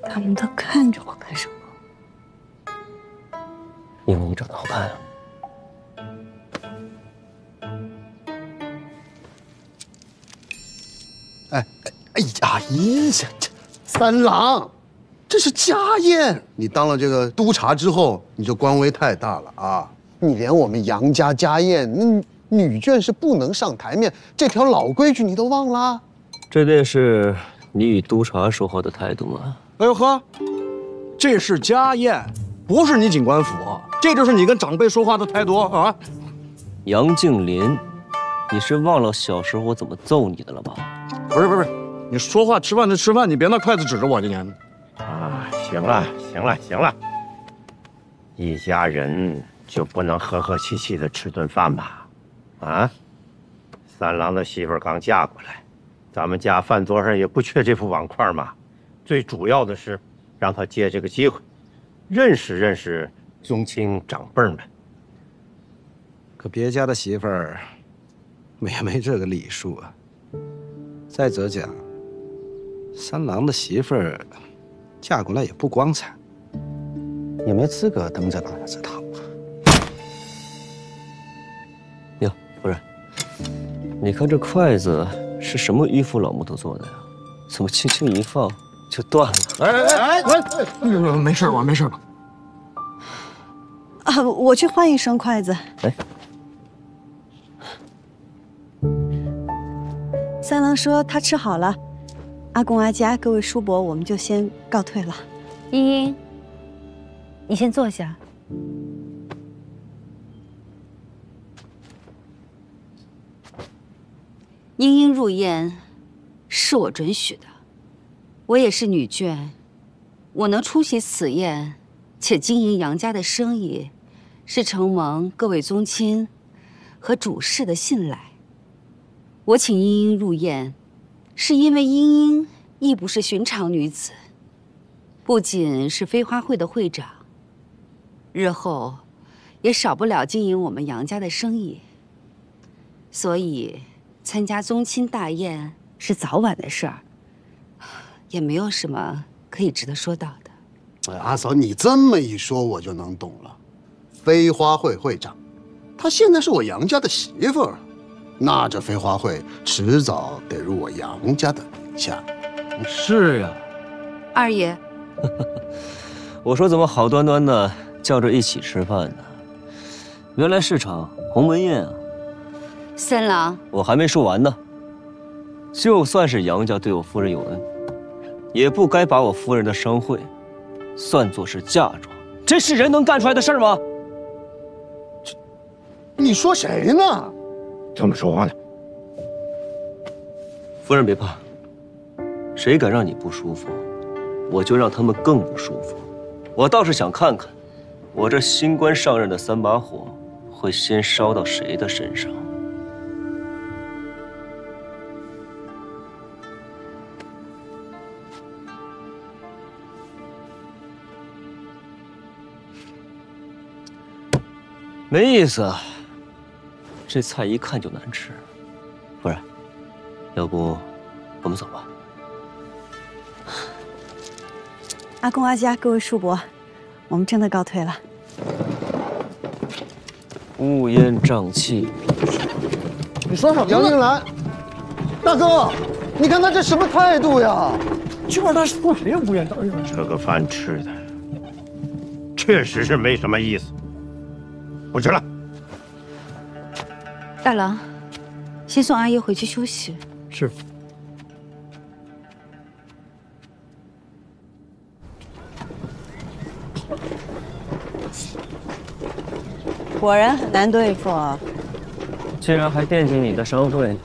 他们都看着我干什么？因为你长得好看啊。哎呀，这三郎，这是家宴。你当了这个督察之后，你就官威太大了啊！你连我们杨家家宴，女眷是不能上台面，这条老规矩你都忘了？这便是你与督察说话的态度吗？哎呦呵，这是家宴，不是你警官府，这就是你跟长辈说话的态度啊！杨敬林，你是忘了小时候我怎么揍你的了吧？不是，你说话吃饭就吃饭，你别拿筷子指着我今天。啊，行了，一家人就不能和和气气的吃顿饭吗？啊，三郎的媳妇刚嫁过来，咱们家饭桌上也不缺这副碗筷嘛。最主要的是，让他借这个机会，认识认识宗亲长辈们。可别家的媳妇儿，也没这个礼数啊。再者讲，三郎的媳妇儿嫁过来也不光彩，也没资格登这大雅之堂。哟，夫人，你看这筷子是什么迂腐老木头做的呀？怎么轻轻一放就断了？哎，没事吧？啊，我去换一双筷子。哎。三郎说他吃好了，阿公阿家各位叔伯，我们就先告退了。茵茵，你先坐下。茵茵入宴是我准许的，我也是女眷，我能出席此宴，且经营杨家的生意，是承蒙各位宗亲和主事的信赖。我请茵茵入宴，是因为茵茵亦不是寻常女子，不仅是飞花会的会长，日后也少不了经营我们杨家的生意，所以参加宗亲大宴是早晚的事儿，也没有什么可以值得说到的。哎，阿嫂，你这么一说，我就能懂了。飞花会会长，她现在是我杨家的媳妇儿。那这飞花会迟早得入我杨家的名下。是呀，二爷，我说怎么好端端的叫着一起吃饭呢？原来是场鸿门宴啊！三郎，我还没说完呢。就算是杨家对我夫人有恩，也不该把我夫人的商会算作是嫁妆。这是人能干出来的事吗？你说谁呢？怎么说话呢？夫人别怕，谁敢让你不舒服，我就让他们更不舒服。我倒是想看看，我这新官上任的3把火会先烧到谁的身上。没意思，这菜一看就难吃。夫人，要不我们走吧？阿公阿家各位叔伯，我们真的告退了。乌烟瘴气。你说什么？杨金兰，大哥，你看他这什么态度呀？这玩意儿他说谁也无言当然。这个饭吃的确实是没什么意思，不吃了。大郎，先送阿姨回去休息。是。果然很难对付。竟然还惦记你的商会。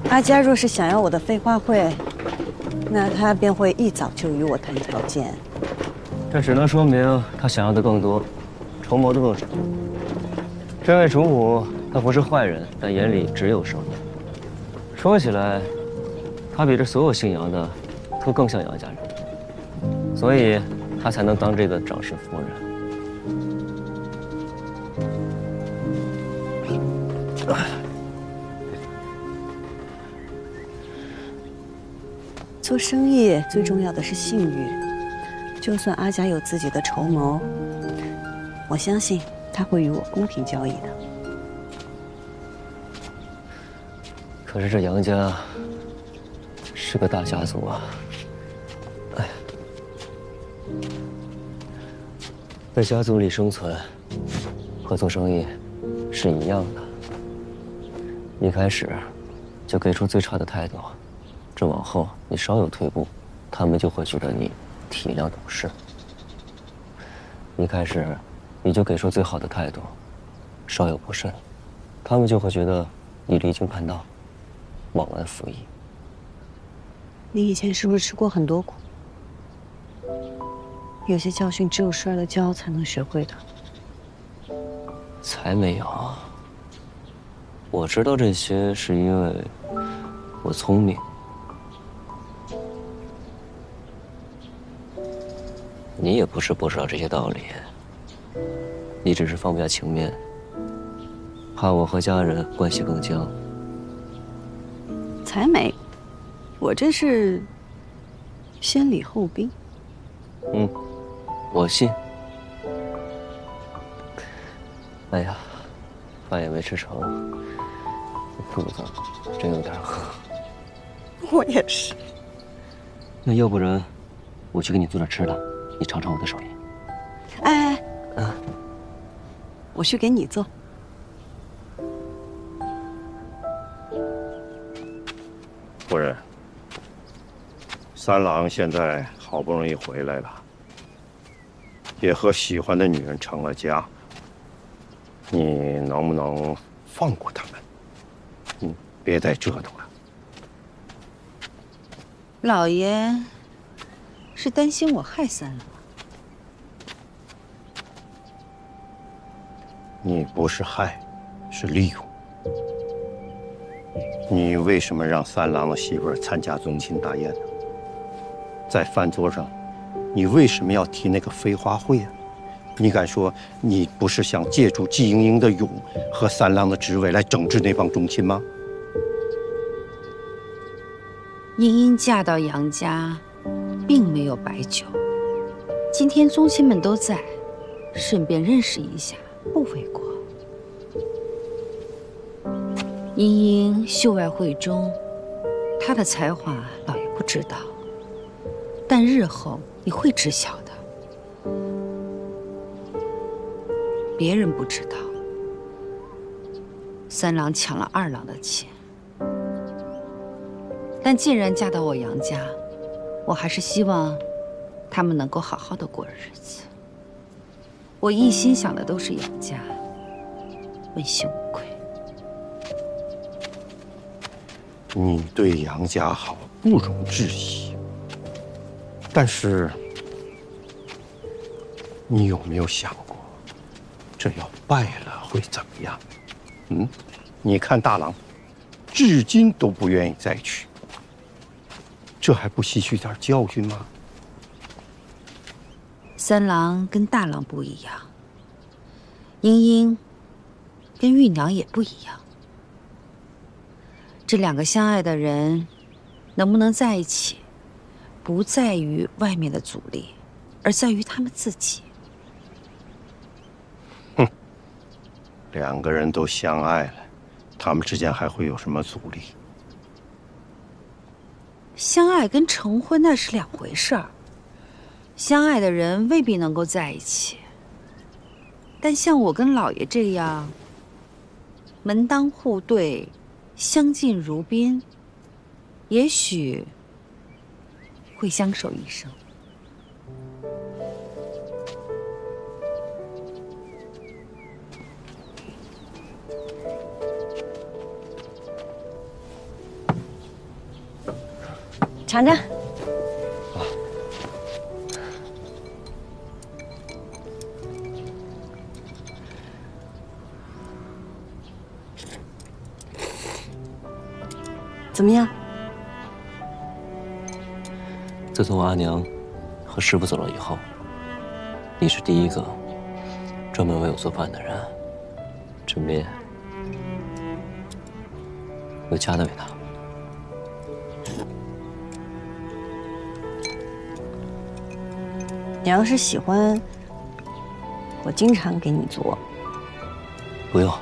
阿家若是想要我的飞花会，那他便会一早就与我谈条件。这只能说明他想要的更多，筹谋的更少。这位主母，他不是坏人，但眼里只有生意。说起来，他比这所有姓杨的都更像杨家人，所以他才能当这个长氏夫人。做生意最重要的是信誉。就算阿家有自己的筹谋，我相信他会与我公平交易的。可是这杨家是个大家族啊，哎，在家族里生存和做生意是一样的。一开始就给出最差的态度，这往后你稍有退步，他们就会觉得你体谅懂事。一开始你就给出最好的态度，稍有不慎，他们就会觉得你离经叛道，忘恩负义。你以前是不是吃过很多苦？有些教训只有摔了跤才能学会的。才没有。我知道这些是因为我聪明。你也不是不知道这些道理，你只是放不下情面，怕我和家人关系更僵。才没，我这是先礼后兵。我信。哎呀，饭也没吃成，肚子真有点饿。我也是。那要不然，我去给你做点吃的，你尝尝我的手艺。哎，我去给你做。夫人，三郎现在好不容易回来了，也和喜欢的女人成了家，你能不能放过他们？别再折腾了。老爷是担心我害三郎？你不是害，是利用。你为什么让三郎的媳妇儿参加宗亲大宴呢？在饭桌上，你为什么要提那个飞花会啊？你敢说你不是想借助季莹莹的勇和三郎的职位来整治那帮宗亲吗？莹莹嫁到杨家，并没有白久。今天宗亲们都在，顺便认识一下，不为过。莹莹秀外慧中，她的才华老爷不知道，但日后你会知晓的。别人不知道，三郎抢了二郎的钱。但既然嫁到我杨家，我还是希望他们能够好好的过日子。我一心想的都是杨家，问心无愧。你对杨家好，不容置疑。但是，你有没有想过，这要败了会怎么样？你看大郎，至今都不愿意再娶。这还不吸取点教训吗？三郎跟大郎不一样，英英跟玉娘也不一样。这两个相爱的人能不能在一起，不在于外面的阻力，而在于他们自己。两个人都相爱了，他们之间还会有什么阻力？相爱跟成婚那是两回事儿。相爱的人未必能够在一起，但像我跟老爷这样门当户对，相敬如宾，也许会相守一生。尝尝。怎么样？自从阿娘和师傅走了以后，你是第一个专门为我做饭的人。这面有家的味道。你要是喜欢，我经常给你做。不用，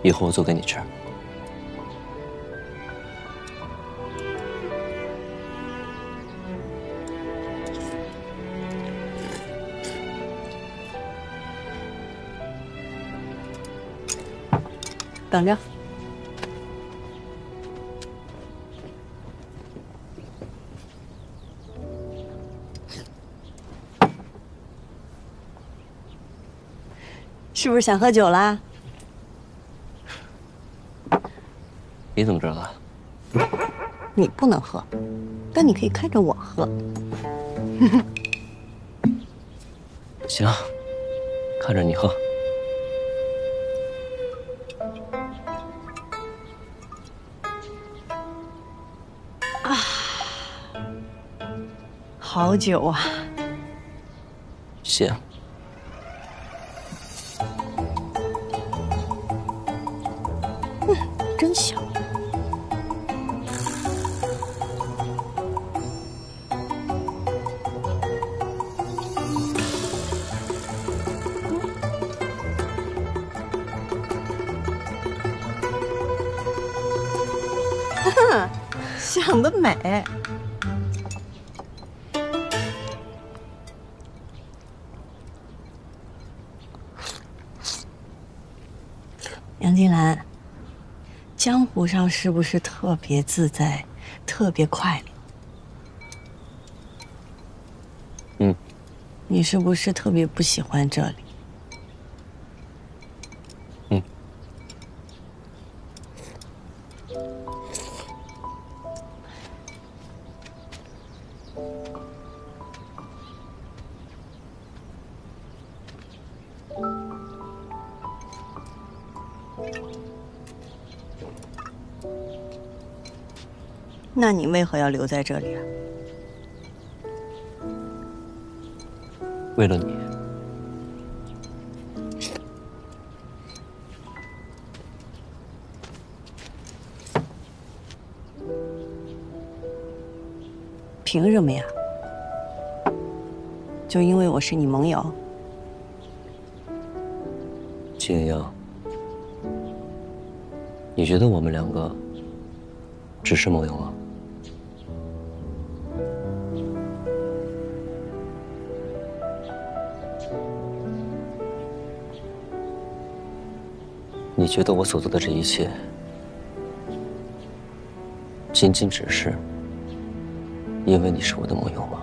以后我做给你吃。等着。是不是想喝酒啦？你怎么知道的？你不能喝，但你可以看着我喝。行，看着你喝。好酒啊！谢。真香。想得美。杨金兰，江湖上是不是特别自在，特别快乐？嗯。你是不是特别不喜欢这里？嗯。那你为何要留在这里啊？为了你。凭什么呀？就因为我是你盟友？金阳，你觉得我们两个只是盟友吗？你觉得我所做的这一切，仅仅只是因为你是我的盟友吗？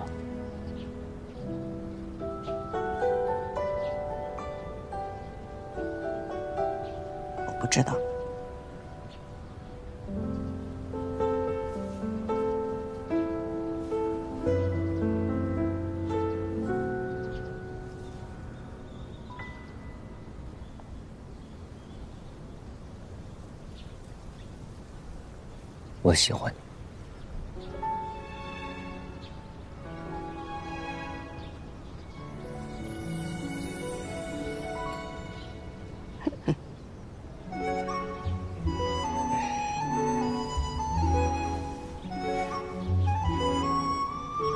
我不知道。我喜欢你。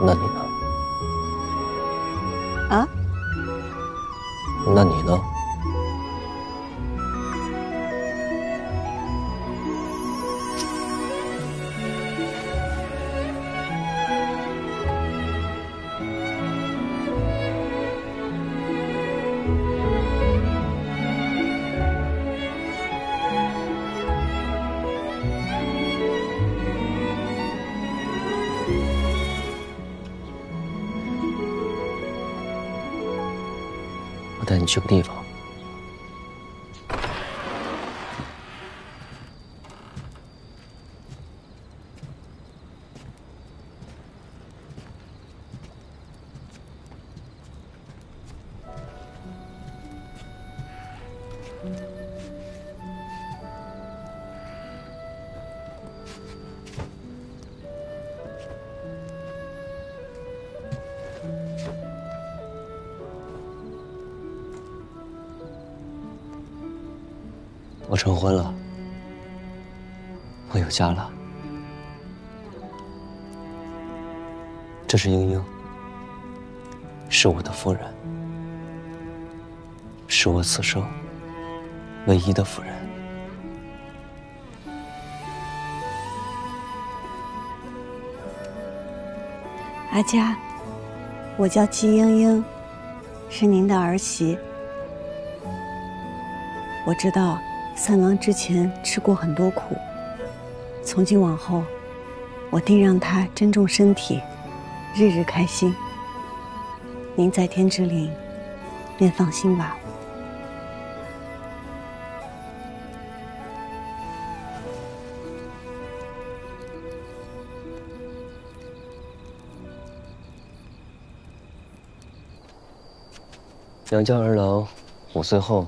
那你呢？啊？那你呢？我带你去个地方。我成婚了。我有家了。这是英英，是我的夫人，是我此生唯一的夫人。阿佳，我叫季英英，是您的儿媳。我知道三郎之前吃过很多苦，从今往后，我定让他珍重身体，日日开心。您在天之灵，便放心吧。杨家儿郎5岁后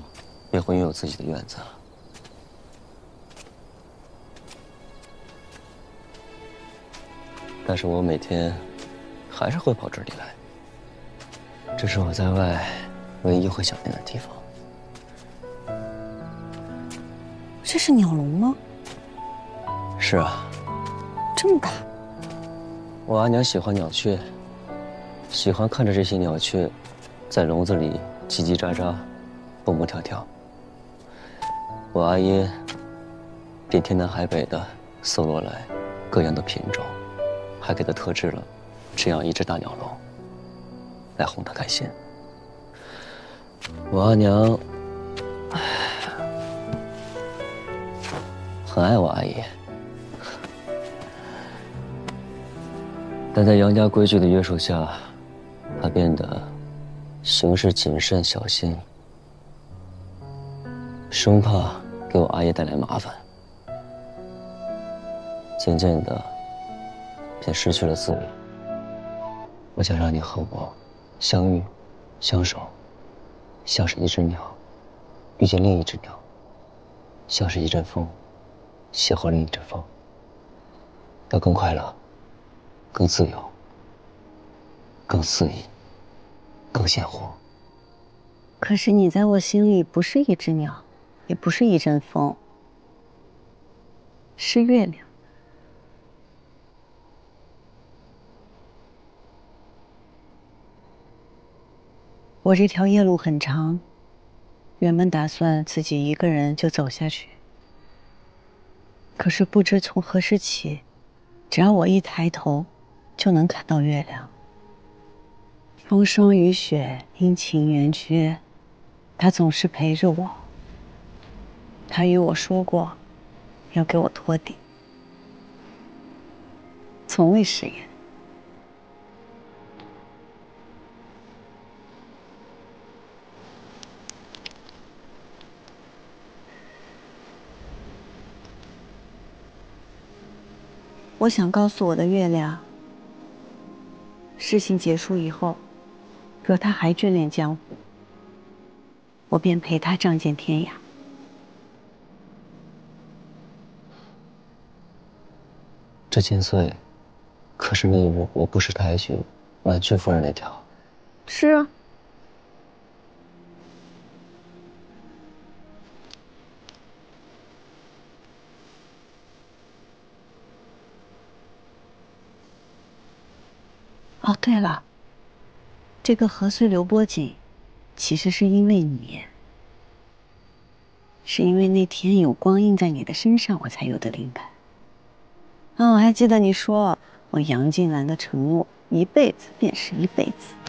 便会拥有自己的院子。但是我每天还是会跑这里来，这是我在外唯一会想念的地方。这是鸟笼吗？是啊，这么大。我阿娘喜欢鸟雀，喜欢看着这些鸟雀在笼子里叽叽喳喳，蹦蹦跳跳。我阿爷便天南海北的搜罗来各样的品种，还给他特制了这样一只大鸟笼，来哄他开心。我阿娘很爱我阿爷，但在杨家规矩的约束下，他变得行事谨慎小心，生怕给我阿爷带来麻烦。渐渐的，便失去了自理。我想让你和我相遇、相守，像是一只鸟遇见另一只鸟，像是一阵风邂逅另一阵风，要更快乐、更自由、更肆意、更鲜活。可是你在我心里不是一只鸟，也不是一阵风，是月亮。我这条夜路很长，原本打算自己一个人就走下去。可是不知从何时起，只要我一抬头，就能看到月亮。风霜雨雪，阴晴圆缺，它总是陪着我。它与我说过，要给我托底，从未食言。我想告诉我的月亮，事情结束以后，若他还眷恋江湖，我便陪他仗剑天涯。这千岁，可是那我不识抬举婉君夫人那条。是啊。哦，对了，这个河碎流波锦，其实是因为你，是因为那天有光印在你的身上，我才有的灵感。我还记得你说，我杨静兰的承诺，一辈子便是一辈子。